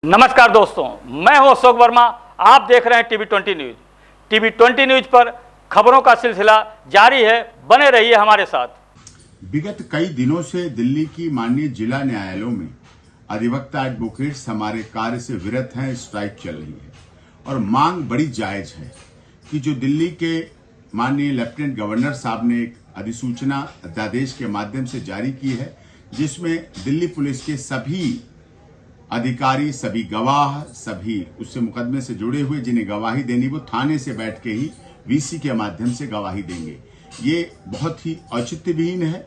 नमस्कार दोस्तों, मैं हूं अशोक वर्मा। आप देख रहे हैं टीवी20 न्यूज। टीवी20 न्यूज पर खबरों का सिलसिला जारी है, बने रहिए हमारे साथ। विगत कई दिनों से दिल्ली की माननीय जिला न्यायालयों में अधिवक्ता एडवोकेट्स हमारे कार्य से विरत हैं, स्ट्राइक चल रही है और मांग बड़ी जायज है कि जो दिल्ली के माननीय लेफ्टिनेंट गवर्नर साहब ने एक अधिसूचना अध्यादेश के माध्यम से जारी की है, जिसमें दिल्ली पुलिस के सभी अधिकारी, सभी गवाह, सभी उससे मुकदमे से जुड़े हुए जिन्हें गवाही देनी, वो थाने से बैठ के ही वीसी के माध्यम से गवाही देंगे। ये बहुत ही औचित्यविहीन है,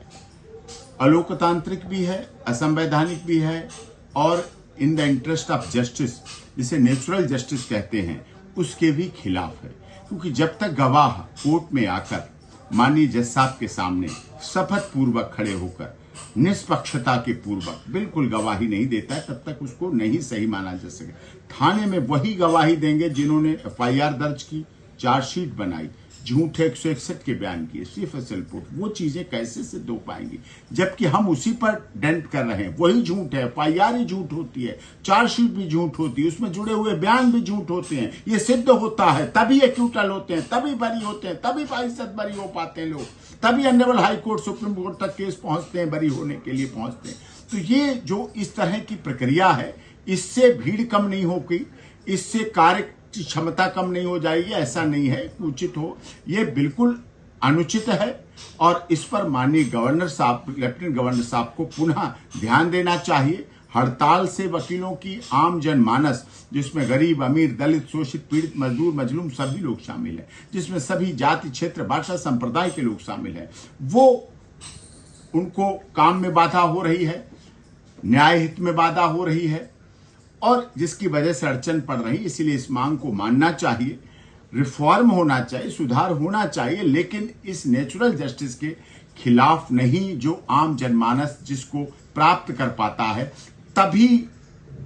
अलोकतांत्रिक भी है, असंवैधानिक भी है और in the interest of justice, जिसे नेचुरल जस्टिस कहते हैं, उसके भी खिलाफ है। क्योंकि जब तक गवाह कोर्ट में आकर माननीय जज साहब के सामने शपथ पूर्वक खड़े होकर निष्पक्षता के पूर्वक बिल्कुल गवाही नहीं देता है, तब तक उसको नहीं सही माना जा सके। थाने में वही गवाही देंगे जिन्होंने एफआईआर दर्ज की, चार्जशीट बनाई, झूठे 161 के बयान किए, सीएफएसएल रिपोर्ट, वो चीजें कैसे सिद्ध हो पाएंगी? जबकि हम उसी पर डेंट कर रहे हैं। वही झूठ है, एफआईआर ही झूठ होती है, चार्जशीट भी झूठ होती है, उसमें जुड़े हुए बयान भी झूठ होते हैं। ये सिद्ध होता है तभी एक्यूटल होते हैं, तभी बरी होते हैं, तभी 5% बरी हो पाते हैं लोग, तभी honourable high court, supreme court तक केस पहुंचते हैं, बरी होने के लिए पहुंचते हैं। तो ये जो इस तरह की प्रक्रिया है, इससे भीड़ कम नहीं होगी, इससे कार्य क्षमता कम नहीं हो जाएगी, ऐसा नहीं है कि उचित हो। यह बिल्कुल अनुचित है और इस पर माननीय गवर्नर साहब, लेफ्टिनेंट गवर्नर साहब को पुनः ध्यान देना चाहिए। हड़ताल से वकीलों की आम जनमानस, जिसमें गरीब, अमीर, दलित, शोषित, पीड़ित, मजदूर, मजलूम सभी लोग शामिल हैं, जिसमें सभी जाति, क्षेत्र, भाषा, संप्रदाय के लोग शामिल हैं, वो उनको काम में बाधा हो रही है, न्याय हित में बाधा हो रही है और जिसकी वजह से अड़चन पड़ रही। इसीलिए इस मांग को मानना चाहिए, रिफॉर्म होना चाहिए, सुधार होना चाहिए, लेकिन इस नेचुरल जस्टिस के खिलाफ नहीं, जो आम जनमानस जिसको प्राप्त कर पाता है। तभी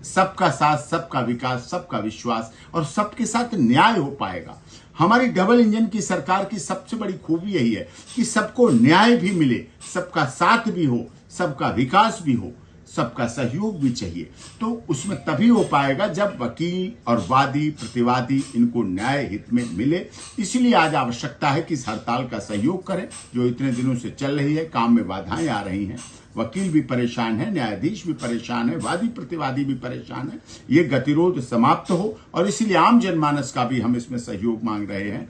सबका साथ, सबका विकास, सबका विश्वास और सबके साथ न्याय हो पाएगा। हमारी डबल इंजन की सरकार की सबसे बड़ी खूबी यही है कि सबको न्याय भी मिले, सबका साथ भी हो, सबका विकास भी हो, सबका सहयोग भी चाहिए। तो उसमें तभी हो पाएगा जब वकील और वादी, प्रतिवादी इनको न्याय हित में मिले। इसलिए आज आवश्यकता है कि इस हड़ताल का सहयोग करें जो इतने दिनों से चल रही है। काम में बाधाएं आ रही हैं, वकील भी परेशान है, न्यायाधीश भी परेशान है, वादी प्रतिवादी भी परेशान है। ये गतिरोध समाप्त हो और इसीलिए आम जनमानस का भी हम इसमें सहयोग मांग रहे हैं।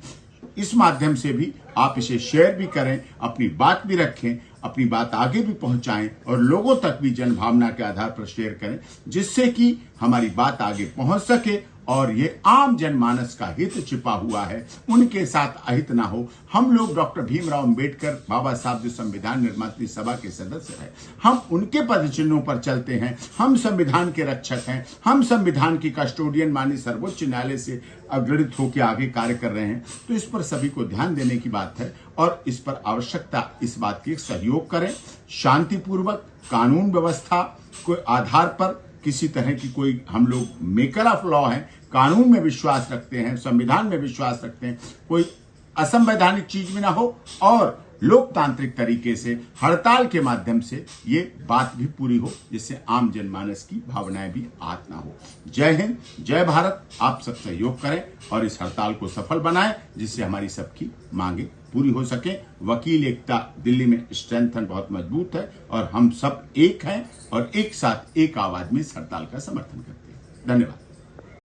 इस माध्यम से भी आप इसे शेयर भी करें, अपनी बात भी रखें, अपनी बात आगे भी पहुंचाएं और लोगों तक भी जनभावना के आधार पर शेयर करें, जिससे कि हमारी बात आगे पहुंच सके और ये आम जनमानस का हित छिपा हुआ है, उनके साथ अहित ना हो। हम लोग डॉक्टर भीमराव अंबेडकर बाबा साहब जो संविधान निर्मात्री सभा के सदस्य हैं, हम उनके पदचिन्हों पर चलते हैं, हम संविधान के रक्षक हैं, हम संविधान की कस्टोडियन माननीय सर्वोच्च न्यायालय से अग्रणित होकर आगे कार्य कर रहे हैं। तो इस पर सभी को ध्यान देने की बात है और इस पर आवश्यकता इस बात की सहयोग करें, शांतिपूर्वक कानून व्यवस्था के आधार पर। किसी तरह की कोई, हम लोग मेकर ऑफ लॉ हैं, कानून में विश्वास रखते हैं, संविधान में विश्वास रखते हैं, कोई असंवैधानिक चीज में ना हो और लोकतांत्रिक तरीके से हड़ताल के माध्यम से ये बात भी पूरी हो, जिससे आम जनमानस की भावनाएं भी आहत ना हो। जय हिंद, जय भारत। आप सब सहयोग करें और इस हड़ताल को सफल बनाएं, जिससे हमारी सबकी मांगे पूरी हो सके। वकील एकता दिल्ली में स्ट्रेंथ बहुत मजबूत है और हम सब एक हैं और एक साथ एक आवाज में इस हड़ताल का समर्थन करते हैं। धन्यवाद।